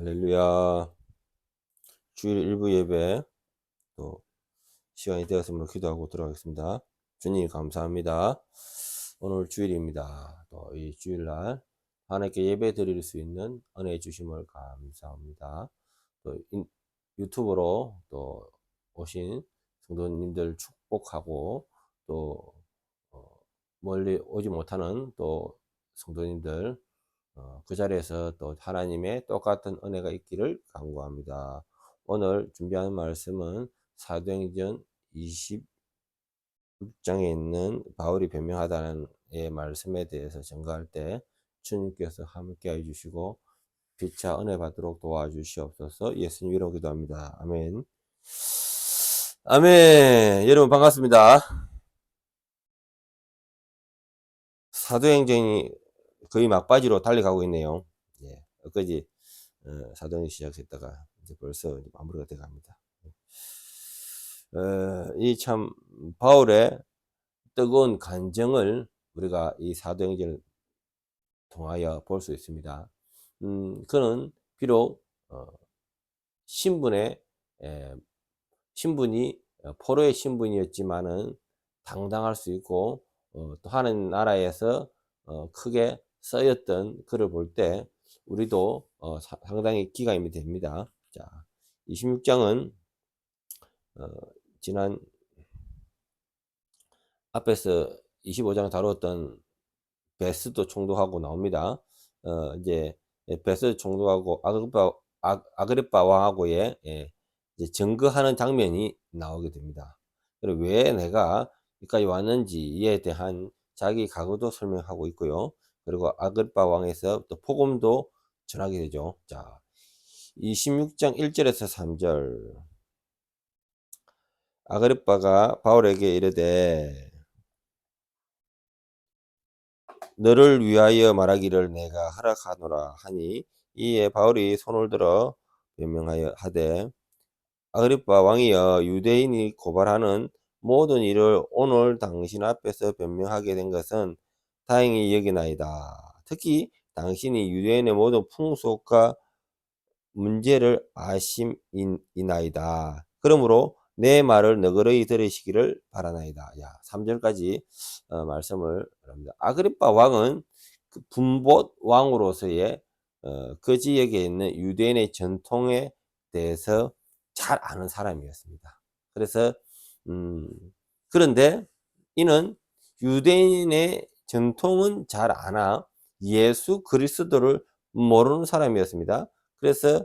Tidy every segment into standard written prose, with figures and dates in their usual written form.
할렐루야. 주일 일부 예배 또 시간이 되었으므로 기도하고 들어가겠습니다. 주님 감사합니다. 오늘 주일입니다. 또 이 주일날 하나님께 예배 드릴 수 있는 은혜 주심을 감사합니다. 또 유튜브로 또 오신 성도님들 축복하고 또 어, 멀리 오지 못하는 또 성도님들 그 자리에서 또 하나님의 똑같은 은혜가 있기를 간구합니다. 오늘 준비한 말씀은 사도행전 26장에 있는 바울이 변명하다는 말씀에 대해서 증거할 때 주님께서 함께 해주시고 피차 은혜 받도록 도와주시옵소서. 예수님 이름으로 기도합니다. 아멘. 아멘. 여러분 반갑습니다. 사도행전이 거의 막바지로 달려가고 있네요. 예, 엊그제 사도행전 시작했다가 이제 벌써 마무리가 돼 갑니다. 이 참 바울의 뜨거운 간정을 우리가 이 사도행전을 통하여 볼 수 있습니다. 그는 비록 신분의 에, 신분이 포로의 신분이었지만은 당당할 수 있고 또 하는 나라에서 크게 쓰였던 글을 볼 때 우리도 상당히 기감이 됩니다. 자, 26장은 지난 앞에서 25장 다루었던 베스도 총독하고 나옵니다. 이제 베스 총독하고 아그리파 왕하고의 이제 증거하는 장면이 나오게 됩니다. 그리고 왜 내가 여기까지 왔는지에 대한 자기 각오도 설명하고 있고요. 그리고 아그리파 왕에서 또 복음도 전하게 되죠. 자, 26장 1절에서 3절. 아그리파가 바울에게 이르되 너를 위하여 말하기를 내가 허락하노라 하니 이에 바울이 손을 들어 변명하여 하되 아그리파 왕이여 유대인이 고발하는 모든 일을 오늘 당신 앞에서 변명하게 된 것은 다행히 여기나이다. 특히 당신이 유대인의 모든 풍속과 문제를 아심이나이다. 그러므로 내 말을 너그러이 들으시기를 바라나이다. 야, 3절까지 말씀을 합니다. 아그리파 왕은 그 분봇 왕으로서의 그 지역에 있는 유대인의 전통에 대해서 잘 아는 사람이었습니다. 그래서 음, 그런데 이는 유대인의 전통은 잘 아나 예수 그리스도를 모르는 사람이었습니다. 그래서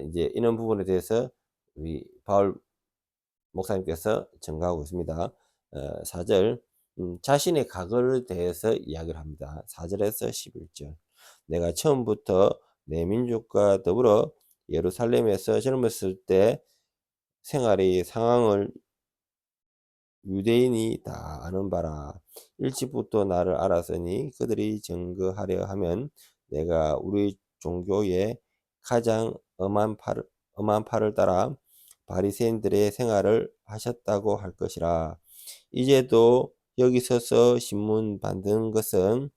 이제 이런 부분에 대해서 우리 바울 목사님께서 증거하고 있습니다. 4절 자신의 과거에 대해서 이야기를 합니다. 4절에서 11절 내가 처음부터 내 민족과 더불어 예루살렘에서 젊었을 때 생활의 상황을 유대인이 다 아는 바라. 일찍부터 나를 알았으니 그들이 증거하려 하면 내가 우리 종교의 가장 엄한 팔을 따라 바리새인들의 생활을 하셨다고 할 것이라. 이제도 여기 서서 신문 받는 것은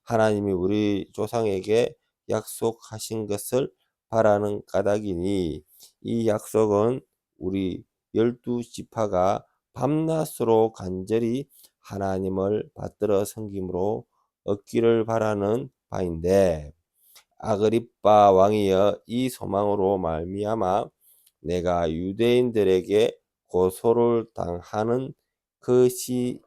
하나님이 우리 조상에게 약속하신 것을 바라는 까닭이니 이 약속은 우리 12지파가 밤낮으로 간절히 하나님을 받들어 섬김으로 얻기를 바라는 바인데 아그리빠 왕이여 이 소망으로 말미암아 내가 유대인들에게 고소를 당하는 것이니다.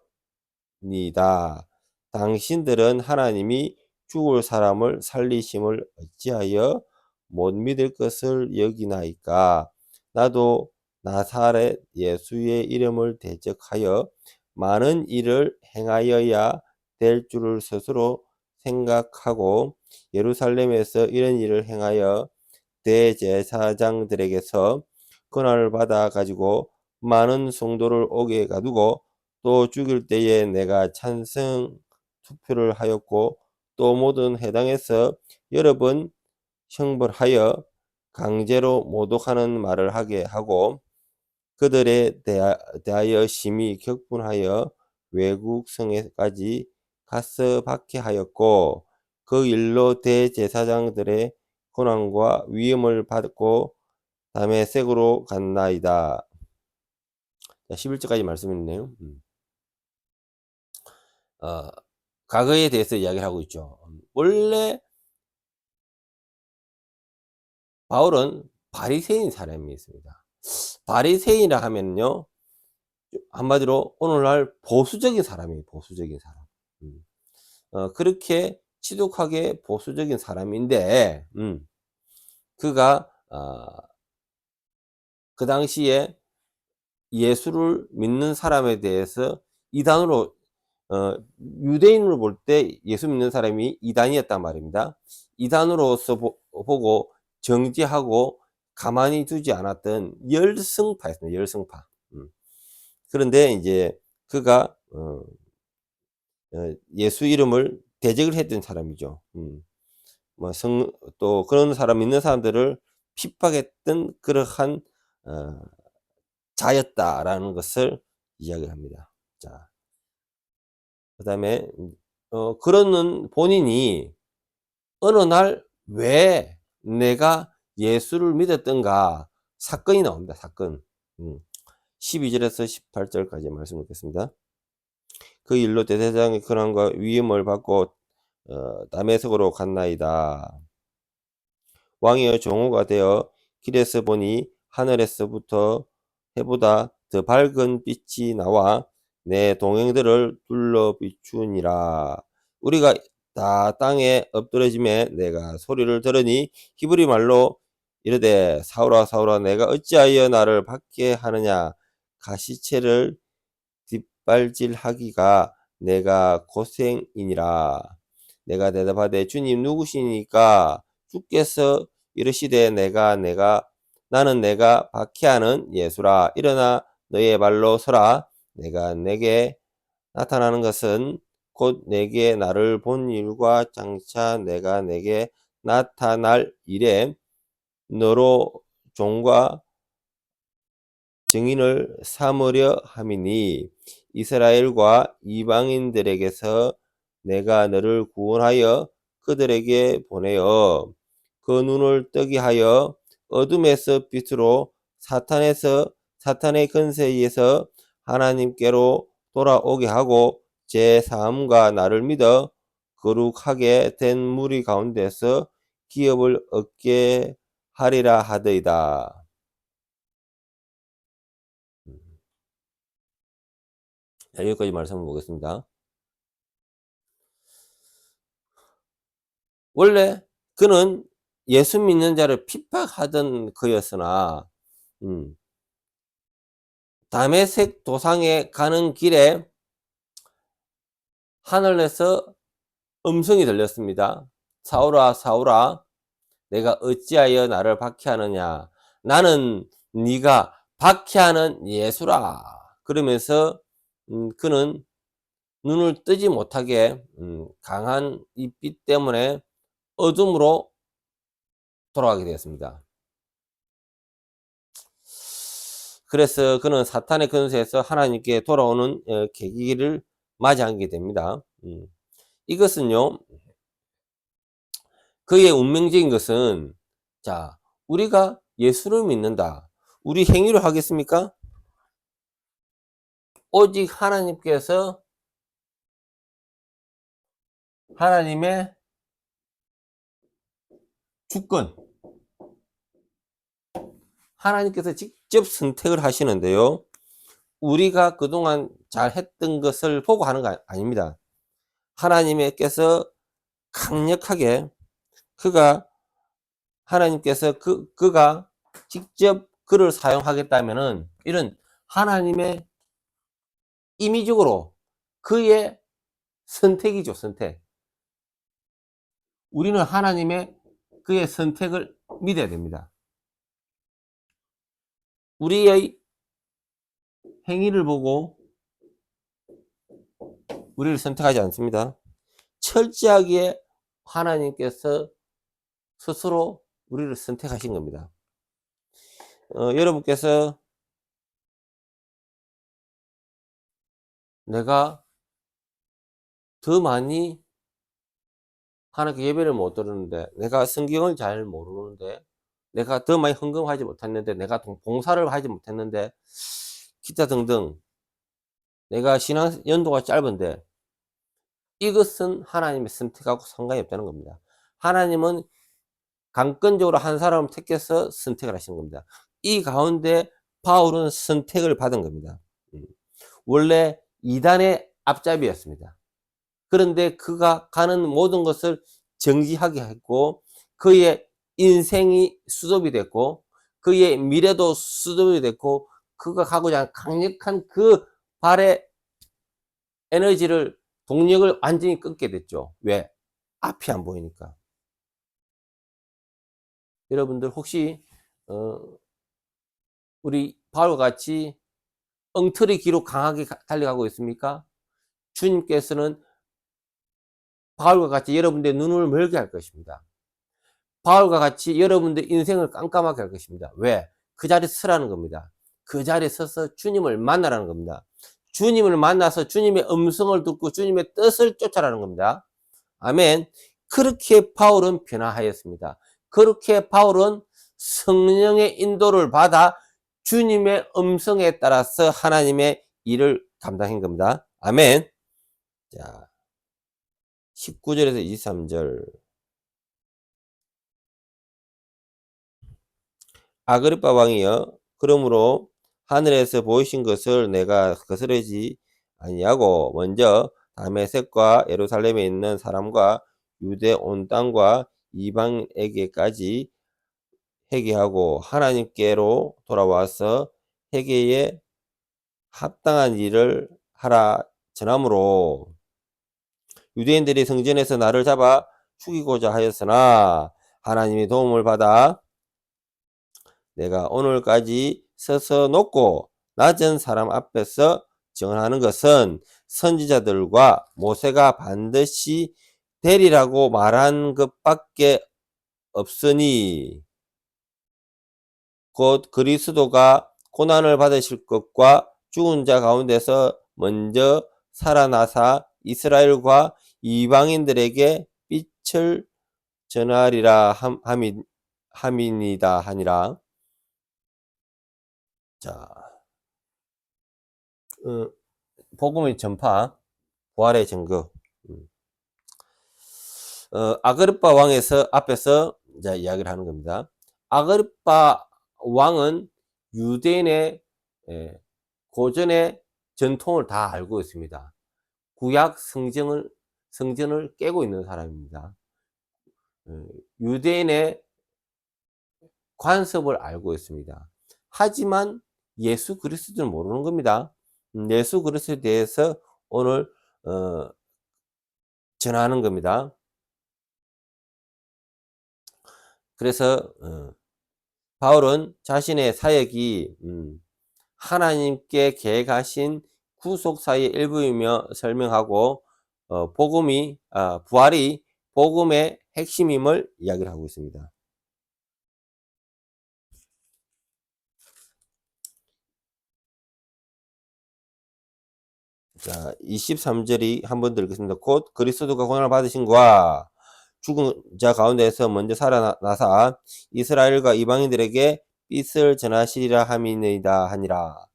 당신들은 하나님이 죽을 사람을 살리심을 어찌하여 못 믿을 것을 여기나이까. 나도 나사렛 예수의 이름을 대적하여 많은 일을 행하여야 될 줄을 스스로 생각하고 예루살렘에서 이런 일을 행하여 대제사장들에게서 권한을 받아 가지고 많은 성도를 오게 가두고 또 죽일 때에 내가 찬성 투표를 하였고 또 모든 회당에서 여러 번 형벌하여 강제로 모독하는 말을 하게 하고 그들에 대하여 심히 격분하여 외국 성에까지 가서 박해하였고 그 일로 대제사장들의 고난과 위험을 받고 다메섹으로 갔나이다. 11절까지 말씀이 있네요. 과거에 대해서 이야기를 하고 있죠. 원래 바울은 바리새인 사람이었습니다. 바리새인이라 하면요, 한마디로 오늘날 보수적인 사람이에요. 보수적인 사람. 그렇게 지독하게 보수적인 사람인데, 그가 그 당시에 예수를 믿는 사람에 대해서 이단으로, 유대인으로 볼 때 예수 믿는 사람이 이단이었단 말입니다. 이단으로서 보고 정죄하고 가만히 두지 않았던 열성파였습니다. 열성파. 그런데 이제 그가 예수 이름을 대적을 했던 사람이죠. 또 그런 사람 믿는 사람들을 핍박했던 그러한 자였다라는 것을 이야기를 합니다. 자, 그다음에 그러는 본인이 어느 날 왜 내가 예수를 믿었던가 사건이 나옵니다. 사건. 12절에서 18절까지 말씀 읽겠습니다. 그 일로 대제사장의 권한과 위임을 받고 다메섹으로 갔나이다. 왕이여 종호가 되어 길에서 보니 하늘에서부터 해보다 더 밝은 빛이 나와 내 동행들을 둘러 비추니라. 우리가 다 땅에 엎드러짐에 내가 소리를 들으니 히브리 말로 이르되 사울아 사울아 내가 어찌하여 나를 박해 하느냐. 가시체를 뒷발질하기가 내가 고생이니라. 내가 대답하되 주님 누구시니까? 주께서 이르시되 나는 내가 박해하는 예수라. 일어나 너의 발로 서라. 내가 내게 나타나는 것은 곧 내게 나를 본 일과 장차 내가 내게 나타날 일에 너로 종과 증인을 삼으려 함이니 이스라엘과 이방인들에게서 내가 너를 구원하여 그들에게 보내어 그 눈을 뜨게 하여 어둠에서 빛으로 사탄의 권세에서 하나님께로 돌아오게 하고 제 사함과 나를 믿어 거룩하게 된 무리 가운데서 기업을 얻게 하리라 하더이다. 자, 여기까지 말씀을 보겠습니다. 원래 그는 예수 믿는 자를 핍박하던 그였으나 다메섹 도상에 가는 길에 하늘에서 음성이 들렸습니다. 사울아 사울아 내가 어찌하여 나를 박해하느냐. 나는 네가 박해하는 예수라. 그러면서 그는 눈을 뜨지 못하게 강한 이 빛 때문에 어둠으로 돌아가게 되었습니다. 그래서 그는 사탄의 권세에서 하나님께 돌아오는 계기를 맞이하게 됩니다. 이것은요, 그의 운명적인 것은, 자, 우리가 예수를 믿는다. 우리 행위로 하겠습니까? 오직 하나님께서 하나님의 주권, 하나님께서 직접 선택을 하시는데요. 우리가 그동안 잘 했던 것을 보고 하는 거 아닙니다. 하나님께서 강력하게 하나님께서 그가 직접 그를 사용하겠다면은 이런 하나님의 임의적으로 그의 선택이죠, 선택. 우리는 하나님의 그의 선택을 믿어야 됩니다. 우리의 행위를 보고 우리를 선택하지 않습니다. 철저하게 하나님께서 스스로 우리를 선택하신 겁니다. 여러분께서 내가 더 많이 하나님께 예배를 못 드리는데, 내가 성경을 잘 모르는데, 내가 더 많이 헌금하지 못했는데, 내가 봉사를 하지 못했는데, 기타 등등 내가 신앙 연도가 짧은데, 이것은 하나님의 선택하고 상관이 없다는 겁니다. 하나님은 강권적으로 한 사람을 택해서 선택을 하신 겁니다. 이 가운데 바울은 선택을 받은 겁니다. 원래 이단의 앞잡이였습니다. 그런데 그가 가는 모든 것을 정지하게 했고, 그의 인생이 수습이 됐고, 그의 미래도 수습이 됐고, 그가 가고자 하는 강력한 그 발의 에너지를, 동력을 완전히 끊게 됐죠. 왜? 앞이 안 보이니까. 여러분들 혹시 우리 바울과 같이 엉터리 기로 강하게 달려가고 있습니까? 주님께서는 바울과 같이 여러분들의 눈을 멀게 할 것입니다. 바울과 같이 여러분들의 인생을 깜깜하게 할 것입니다. 왜? 그 자리에 서라는 겁니다. 그 자리에 서서 주님을 만나라는 겁니다. 주님을 만나서 주님의 음성을 듣고 주님의 뜻을 쫓아라는 겁니다. 아멘. 그렇게 바울은 변화하였습니다. 그렇게 바울은 성령의 인도를 받아 주님의 음성에 따라서 하나님의 일을 감당한 겁니다. 아멘. 자, 19절에서 23절. 아그리빠 왕이여, 그러므로 하늘에서 보이신 것을 내가 거스르지 아니하고 먼저 다메섹과 예루살렘에 있는 사람과 유대 온 땅과 이방에게까지 회개하고 하나님께로 돌아와서 회개에 합당한 일을 하라 전함으로, 유대인들이 성전에서 나를 잡아 죽이고자 하였으나 하나님의 도움을 받아 내가 오늘까지 서서 높고 낮은 사람 앞에서 증언하는 것은 선지자들과 모세가 반드시 되리라고 말한 것밖에 없으니, 곧 그리스도가 고난을 받으실 것과 죽은 자 가운데서 먼저 살아나사 이스라엘과 이방인들에게 빛을 전하리라 함이니다 하니라. 자, 복음의 전파, 부활의 증거. 아그리빠 왕에서 앞에서 이제 이야기를 하는 겁니다. 아그리빠 왕은 유대인의 고전의 전통을 다 알고 있습니다. 구약 성전을 깨고 있는 사람입니다. 유대인의 관습을 알고 있습니다. 하지만 예수 그리스도를 모르는 겁니다. 예수 그리스도에 대해서 오늘 전하는 겁니다. 그래서 바울은 자신의 사역이 하나님께 계획하신 구속사의 일부이며 설명하고, 부활이 복음의 핵심임을 이야기를 하고 있습니다. 자, 23절이 한번 들겠습니다. 곧 그리스도가 고난을 받으신과 죽은 자 가운데에서 먼저 살아나사 이스라엘과 이방인들에게 빛을 전하시리라 함이니이다 하니라.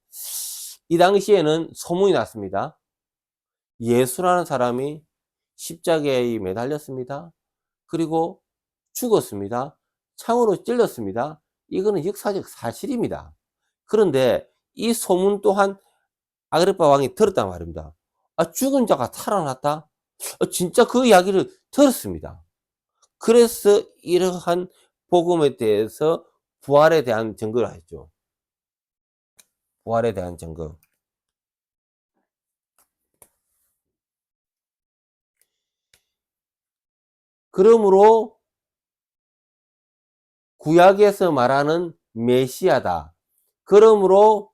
이 당시에는 소문이 났습니다. 예수라는 사람이 십자가에 매달렸습니다. 그리고 죽었습니다. 창으로 찔렸습니다. 이거는 역사적 사실입니다. 그런데 이 소문 또한 아그리빠 왕이 들었단 말입니다. 죽은 자가 살아났다? 진짜 그 이야기를 들었습니다. 그래서 이러한 복음에 대해서 부활에 대한 증거를 했죠. 부활에 대한 증거. 그러므로 구약에서 말하는 메시아다. 그러므로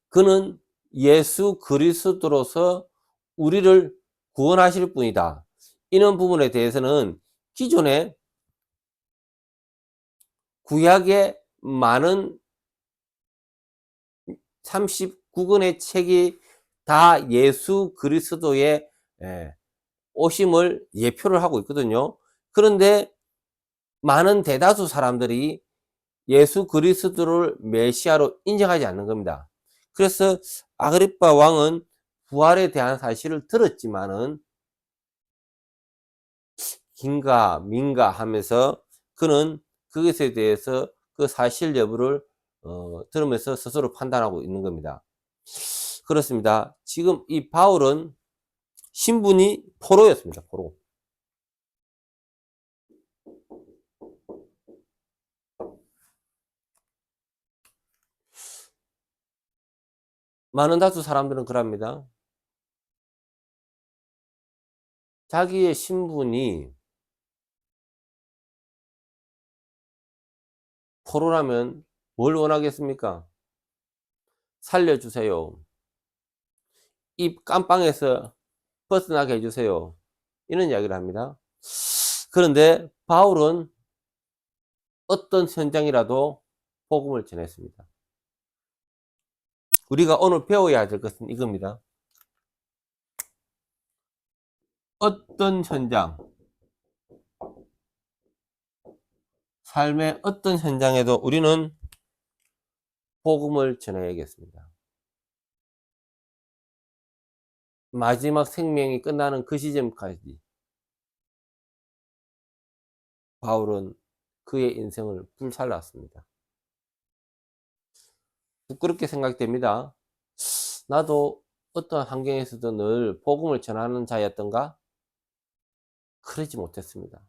그는 예수 그리스도로서 우리를 구원하실 분이다. 이런 부분에 대해서는 기존에 구약의 많은 39권의 책이 다 예수 그리스도의 오심을 예표를 하고 있거든요. 그런데 많은 대다수 사람들이 예수 그리스도를 메시아로 인정하지 않는 겁니다. 그래서 아그리파 왕은 부활에 대한 사실을 들었지만은 긴가 민가 하면서 그는 그것에 대해서 그 사실 여부를 들으면서 스스로 판단하고 있는 겁니다. 그렇습니다. 지금 이 바울은 신분이 포로였습니다. 포로. 많은 다수 사람들은 그럽니다. 자기의 신분이 포로라면 뭘 원하겠습니까? 살려주세요. 이 깜빵에서 벗어나게 해주세요. 이런 이야기를 합니다. 그런데 바울은 어떤 현장이라도 복음을 전했습니다. 우리가 오늘 배워야 될 것은 이겁니다. 어떤 현장, 삶의 어떤 현장에도 우리는 복음을 전해야겠습니다. 마지막 생명이 끝나는 그 시점까지 바울은 그의 인생을 불살랐습니다. 부끄럽게 생각됩니다. 나도 어떤 환경에서도 늘 복음을 전하는 자였던가? 그러지 못했습니다.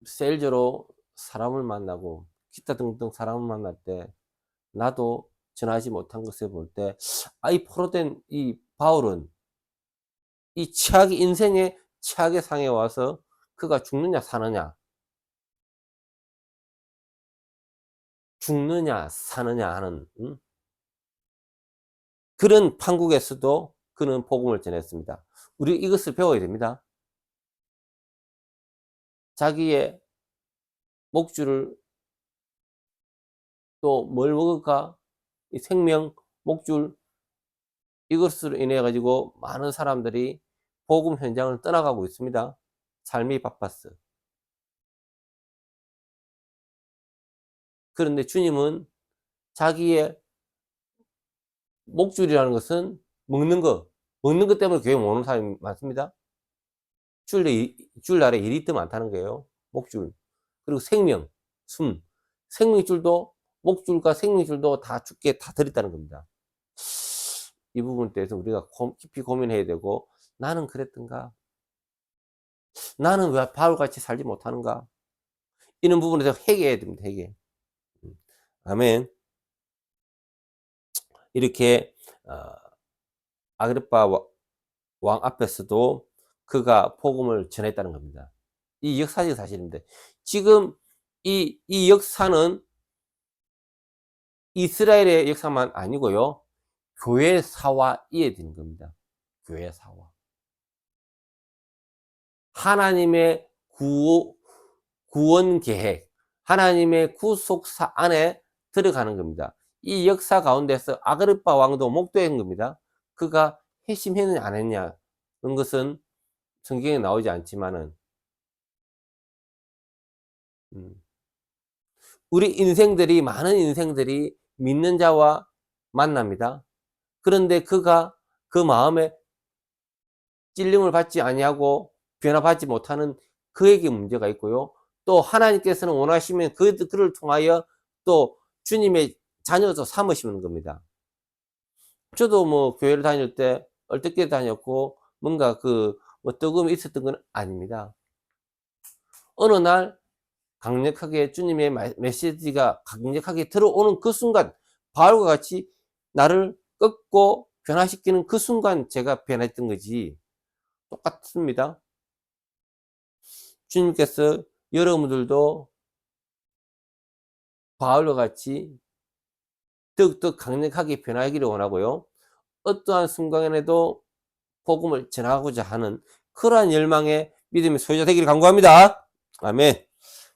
세일즈로 사람을 만나고 기타 등등 사람을 만날 때 나도 전하지 못한 것을 볼 때, 이 포로된 이 바울은 이 최악의 인생의 최악의 상에 와서 그가 죽느냐 사느냐, 죽느냐 사느냐 하는 그런 판국에서도 그는 복음을 전했습니다. 우리 이것을 배워야 됩니다. 자기의 목줄을 또 뭘 먹을까? 이 생명, 목줄, 이것으로 인해 가지고 많은 사람들이 복음 현장을 떠나가고 있습니다. 삶이 바빴어. 그런데 주님은 자기의 목줄이라는 것은 먹는 것 때문에 교회 못 오는 사람이 많습니다. 주일날에 일이 더 많다는 거예요. 목줄. 그리고 생명, 숨. 생명줄도, 목줄과 생명줄도 다 죽게 다 들었다는 겁니다. 이 부분에 대해서 우리가 깊이 고민해야 되고, 나는 그랬던가? 나는 왜 바울같이 살지 못하는가? 이런 부분에 대해서 회개해야 됩니다. 회개. 아멘. 이렇게 아그리파 왕 앞에서도 그가 복음을 전했다는 겁니다. 이 역사적 사실인데, 지금 이 역사는 이스라엘의 역사만 아니고요, 교회사와 이어지는 겁니다. 교회사와 하나님의 구원 계획, 하나님의 구속사 안에 들어가는 겁니다. 이 역사 가운데서 아그리파 왕도 목도한 겁니다. 그가 회심했느냐 안 했냐는 것은 성경에 나오지 않지만은 우리 인생들이, 많은 인생들이 믿는 자와 만납니다. 그런데 그가 그 마음에 찔림을 받지 아니하고 변화받지 못하는 그에게 문제가 있고요. 또 하나님께서는 원하시면 그를 통하여 또 주님의 자녀도 삼으시는 겁니다. 저도 뭐 교회를 다닐 때 얼떨결에 다녔고 뭔가 뭐 뜨거움이 있었던 건 아닙니다. 어느 날 강력하게 주님의 메시지가 강력하게 들어오는 그 순간, 바울과 같이 나를 꺾고 변화시키는 그 순간 제가 변했던 거지, 똑같습니다. 주님께서 여러분들도 바울과 같이 더욱더 강력하게 변화하기를 원하고요, 어떠한 순간에도 복음을 전하고자 하는 그러한 열망의 믿음의 소유자 되기를 간구합니다. 아멘.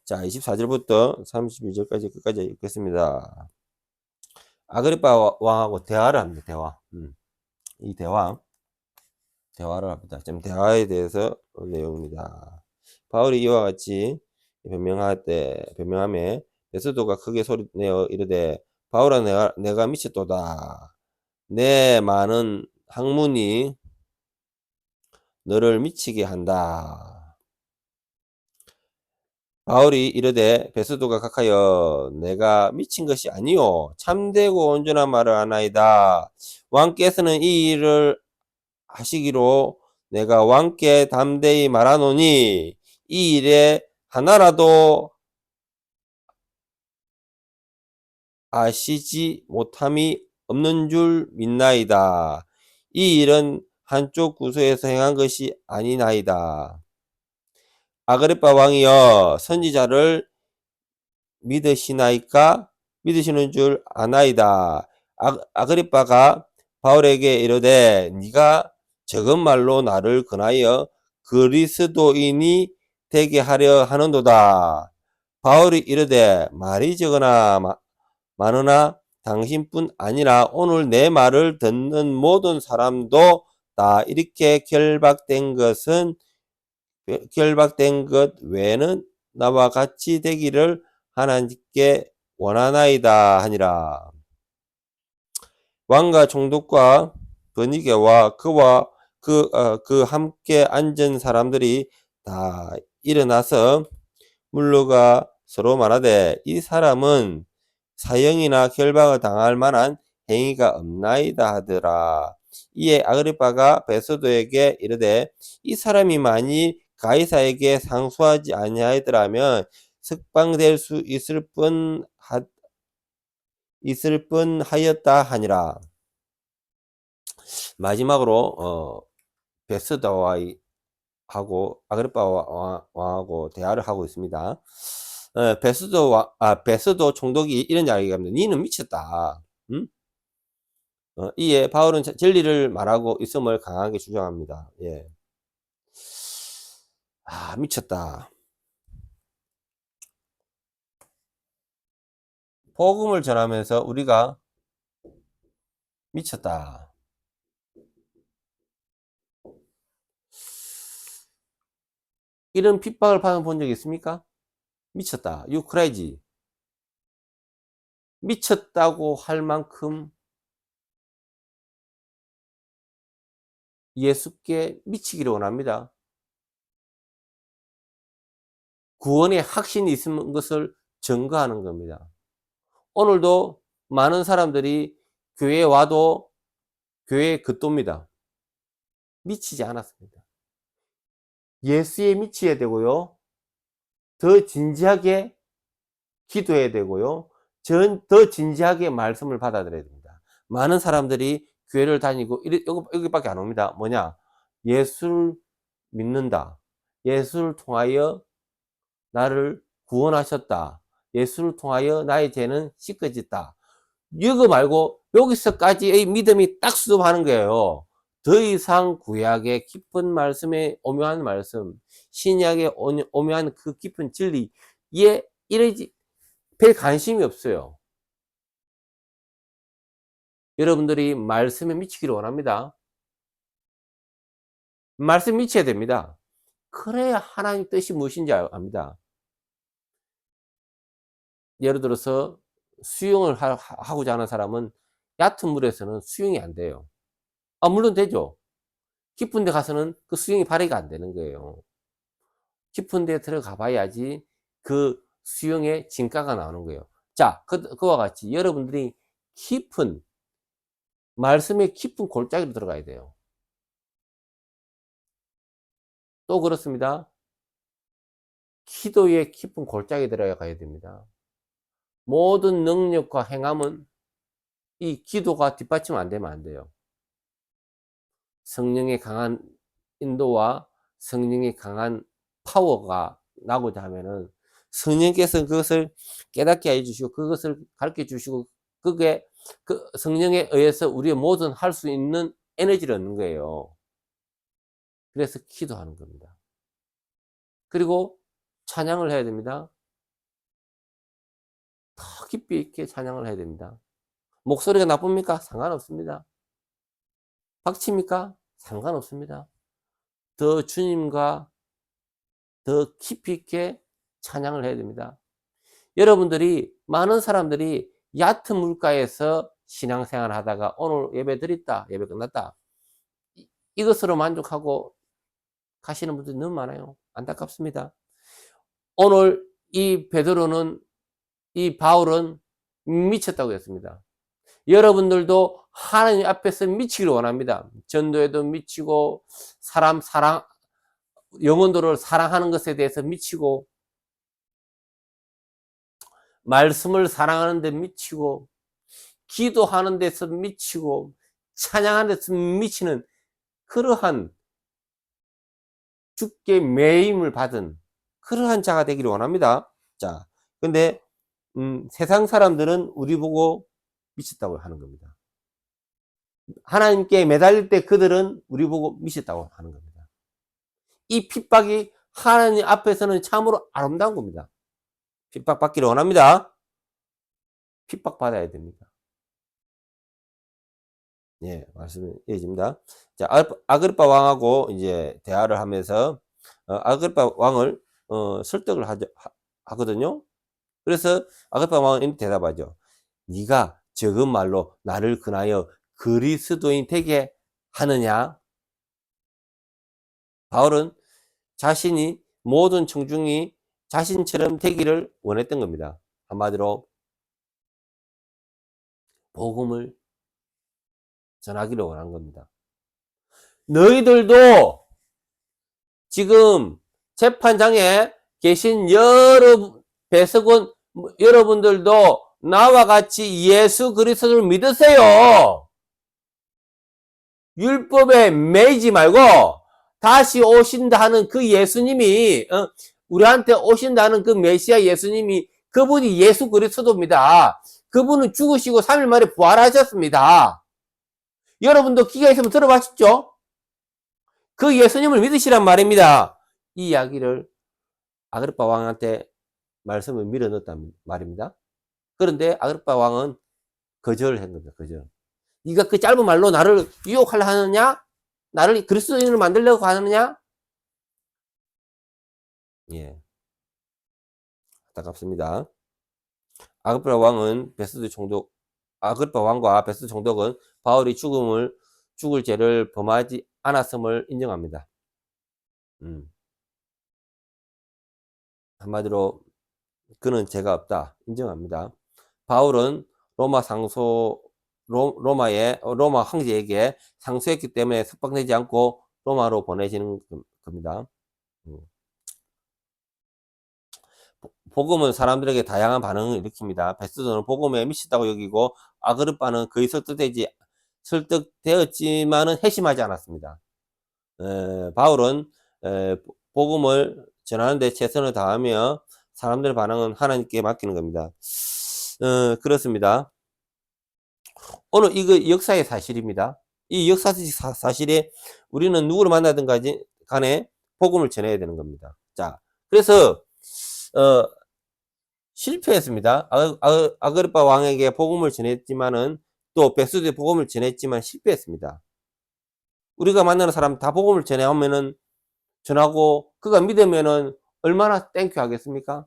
자, 24절부터 32절까지 끝까지 읽겠습니다. 아그리파 왕하고 대화를 합니다. 대화. 이 대화. 대화를 합니다. 지금 대화에 대해서 내용입니다. 바울이 이와 같이 변명함에 베스도가 크게 소리내어 이르되 바울아 내가 미쳤도다. 내 많은 학문이 너를 미치게 한다. 바울이 이르되 베스도가 각하여 내가 미친 것이 아니요 참되고 온전한 말을 하나이다. 왕께서는 이 일을 하시기로 내가 왕께 담대히 말하노니 이 일에 하나라도 아시지 못함이 없는 줄 믿나이다. 이 일은 한쪽 구서에서 행한 것이 아니나이다. 아그리빠 왕이여 선지자를 믿으시나이까? 믿으시는 줄 아나이다. 아그리빠가 바울에게 이르되 네가 적은 말로 나를 권하여 그리스도인이 되게 하려 하는도다. 바울이 이르되 말이 적으나 많으나 당신뿐 아니라 오늘 내 말을 듣는 모든 사람도 다 이렇게 결박된 것 외에는 나와 같이 되기를 하나님께 원하나이다 하니라. 왕과 총독과 버니게와 그와 그 함께 앉은 사람들이 다 일어나서 물러가 서로 말하되 이 사람은 사형이나 결박을 당할 만한 행위가 없나이다 하더라. 이에 아그리빠가 베소도에게 이르되 이 사람이 만일 가이사에게 상수하지 아니하더라면 석방될 수 있을 뻔하였다 하니라. 마지막으로 베스도와 하고 아그리빠 왕하고 대화를 하고 있습니다. 베스도 총독이 이런 이야기가 합니다. 니는 미쳤다. 응? 이에 바울은 진리를 말하고 있음을 강하게 주장합니다. 예. 미쳤다. 복음을 전하면서 우리가 미쳤다. 이런 핍박을 받아본 적 있습니까? 미쳤다. You crazy. 미쳤다고 할 만큼 예수께 미치기를 원합니다. 구원의 확신이 있는 것을 증거하는 겁니다. 오늘도 많은 사람들이 교회에 와도 교회에 겉돕니다. 미치지 않았습니다. 예수에 미쳐야 되고요. 더 진지하게 기도해야 되고요. 더 진지하게 말씀을 받아들여야 됩니다. 많은 사람들이 교회를 다니고 여기밖에 안 옵니다. 뭐냐? 예수를 믿는다. 예수를 통하여 나를 구원하셨다. 예수를 통하여 나의 죄는 씻겨졌다. 이거 말고 여기서까지의 믿음이 딱 수습하는 거예요. 더 이상 구약의 깊은 말씀의 오묘한 말씀, 신약의 오묘한 그 깊은 진리에 이러지 별 관심이 없어요. 여러분들이 말씀에 미치기를 원합니다. 말씀에 미쳐야 됩니다. 그래야 하나님 뜻이 무엇인지 압니다. 예를 들어서 수영을 하고자 하는 사람은 얕은 물에서는 수영이 안 돼요. 물론 되죠. 깊은 데 가서는 그 수영이 발휘가 안 되는 거예요. 깊은 데 들어가 봐야지 그 수영의 진가가 나오는 거예요. 자, 그와 같이 여러분들이 말씀의 깊은 골짜기로 들어가야 돼요. 또 그렇습니다. 기도의 깊은 골짜기에 들어가야 됩니다. 모든 능력과 행함은 이 기도가 뒷받침 안 되면 안 돼요. 성령의 강한 인도와 성령의 강한 파워가 나고자 하면은 성령께서 그것을 깨닫게 해주시고 그것을 가르쳐 주시고 그게 그 성령에 의해서 우리의 모든 할 수 있는 에너지를 얻는 거예요. 그래서 기도하는 겁니다. 그리고 찬양을 해야 됩니다. 더 깊이 있게 찬양을 해야 됩니다. 목소리가 나쁩니까? 상관없습니다. 박칩니까? 상관없습니다. 더 주님과 더 깊이 있게 찬양을 해야 됩니다. 여러분들이 많은 사람들이 얕은 물가에서 신앙생활 하다가 오늘 예배 드렸다, 예배 끝났다, 이것으로 만족하고 가시는 분들이 너무 많아요. 안타깝습니다. 오늘 이 베드로는, 이 바울은 미쳤다고 했습니다. 여러분들도 하나님 앞에서 미치기를 원합니다. 전도에도 미치고, 영혼들을 사랑하는 것에 대해서 미치고, 말씀을 사랑하는 데 미치고, 기도하는 데서 미치고, 찬양하는 데서 미치는 그러한 주께 매임을 받은 그러한 자가 되기를 원합니다. 자, 근데 세상 사람들은 우리 보고 미쳤다고 하는 겁니다. 하나님께 매달릴 때 그들은 우리 보고 미쳤다고 하는 겁니다. 이 핍박이 하나님 앞에서는 참으로 아름다운 겁니다. 핍박받기를 원합니다. 핍박받아야 됩니다. 예, 말씀이 이어집니다. 자, 아그리파 왕하고 이제 대화를 하면서 아그리파 왕을 설득을 하거든요. 그래서 아그리파 왕은 이렇게 대답하죠. 네가 적은 말로 나를 근하여 그리스도인 되게 하느냐? 바울은 자신이 모든 청중이 자신처럼 되기를 원했던 겁니다. 한마디로 복음을 전하기를 원한 겁니다. 너희들도 지금 재판장에 계신 여러 배석원 여러분들도 나와 같이 예수 그리스도를 믿으세요. 율법에 매이지 말고 다시 오신다 하는 그 예수님이, 우리한테 오신다는 그 메시아 예수님이, 그분이 예수 그리스도입니다. 그분은 죽으시고 3일 만에 부활하셨습니다. 여러분도 기가 있으면 들어봤죠? 그 예수님을 믿으시란 말입니다. 이 이야기를 아그리파 왕한테 말씀을 밀어넣었단 말입니다. 그런데 아그리파 왕은 거절을 한 겁니다. 거절. 네가 그 짧은 말로 나를 유혹하려 하느냐? 나를 그리스도인으로 만들려고 하느냐? 예. 안타깝습니다. 아그리파 왕과 베스도 총독은 바울이 죽을 죄를 범하지 않았음을 인정합니다. 한마디로 그는 죄가 없다 인정합니다. 바울은 로마 황제에게 상소했기 때문에 석방되지 않고 로마로 보내지는 겁니다. 복음은 사람들에게 다양한 반응을 일으킵니다. 베스도는 복음에 미쳤다고 여기고 아그리파는 거의 설득되었지만은 회심하지 않았습니다. 바울은 복음을 전하는 데 최선을 다하며 사람들의 반응은 하나님께 맡기는 겁니다. 그렇습니다. 오늘 이거 역사의 사실입니다. 이 역사적 사실에 우리는 누구를 만나든 간에 복음을 전해야 되는 겁니다. 자, 그래서 실패했습니다. 아그리파 왕에게 복음을 전했지만은 또 베스도에 복음을 전했지만 실패했습니다. 우리가 만나는 사람 다 복음을 전하고 그가 믿으면은 얼마나 땡큐 하겠습니까?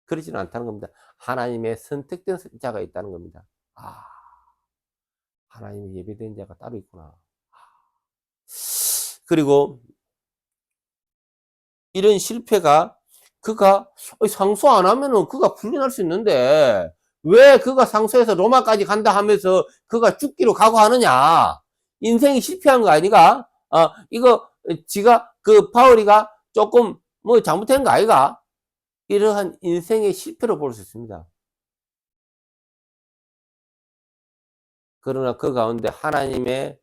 그러지는 않다는 겁니다. 하나님의 선택된 자가 있다는 겁니다. 하나님의 예배된 자가 따로 있구나. 그리고 이런 실패가 그가 상소 안 하면은 그가 풀려날 수 있는데 왜 그가 상소해서 로마까지 간다 하면서 그가 죽기로 각오하느냐? 인생이 실패한 거 아니가? 이거 바울이가 조금 뭐 잘못한 거 아이가? 이러한 인생의 실패로 볼 수 있습니다. 그러나 그 가운데 하나님의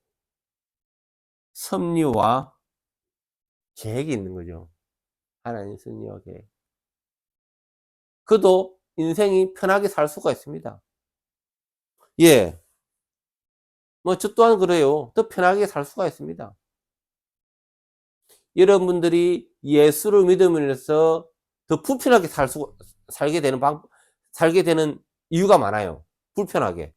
섭리와 계획이 있는 거죠. 하나님 섭리와 계획. 그도 인생이 편하게 살 수가 있습니다. 예. 뭐, 저 또한 그래요. 더 편하게 살 수가 있습니다. 여러분들이 예수를 믿으면서 더 불편하게 살게 되는 이유가 많아요. 불편하게.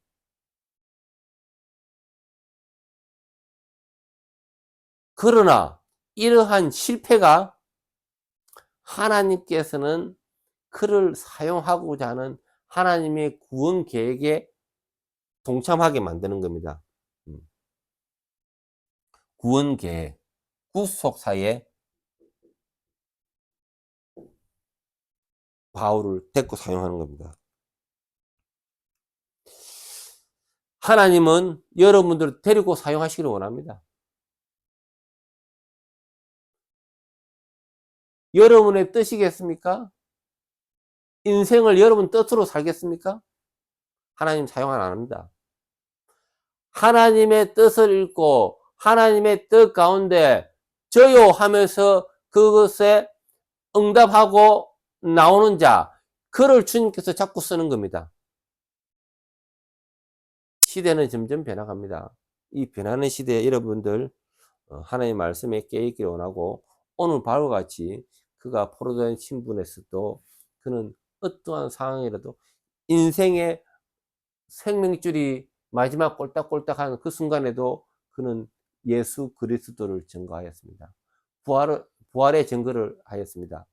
그러나 이러한 실패가 하나님께서는 그를 사용하고자 하는 하나님의 구원 계획에 동참하게 만드는 겁니다. 구원 계획, 구속사에 바울을 데리고 사용하는 겁니다. 하나님은 여러분들을 데리고 사용하시기를 원합니다. 여러분의 뜻이겠습니까? 인생을 여러분 뜻으로 살겠습니까? 하나님 사용 안 합니다. 하나님의 뜻을 읽고 하나님의 뜻 가운데 저요 하면서 그것에 응답하고 나오는 자, 그를 주님께서 자꾸 쓰는 겁니다. 시대는 점점 변화갑니다. 이 변하는 시대에 여러분들 하나님의 말씀에 깨있기를 원하고, 오늘 바울과 같이 그가 포로된 신분에서도 그는 어떠한 상황이라도 인생의 생명줄이 마지막 꼴딱꼴딱한 그 순간에도 그는 예수 그리스도를 증거하였습니다. 부활의 증거를 하였습니다.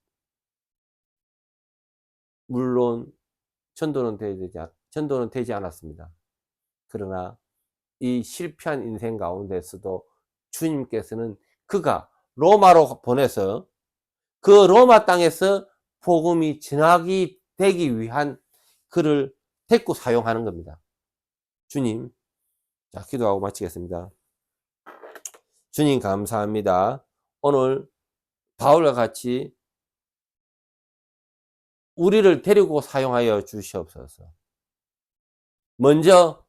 물론 전도는 되지 않았습니다. 그러나 이 실패한 인생 가운데서도 주님께서는 그가 로마로 보내서 그 로마 땅에서 복음이 전하기 되기 위한 그를 데리고 사용하는 겁니다. 주님, 자, 기도하고 마치겠습니다. 주님 감사합니다. 오늘 바울과 같이 우리를 데리고 사용하여 주시옵소서. 먼저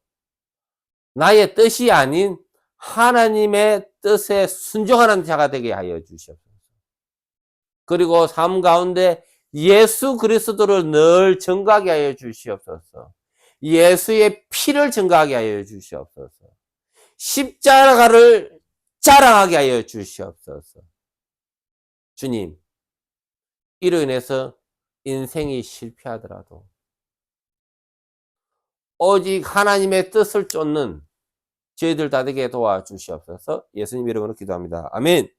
나의 뜻이 아닌 하나님의 뜻에 순종하는 자가 되게 하여 주시옵소서. 그리고 삶 가운데 예수 그리스도를 늘 증거하게 하여 주시옵소서. 예수의 피를 증거하게 하여 주시옵소서. 십자가를 자랑하게 하여 주시옵소서. 주님, 이로 인해서 인생이 실패하더라도 오직 하나님의 뜻을 쫓는 저희들 다 되게 도와주시옵소서. 예수님 이름으로 기도합니다. 아멘.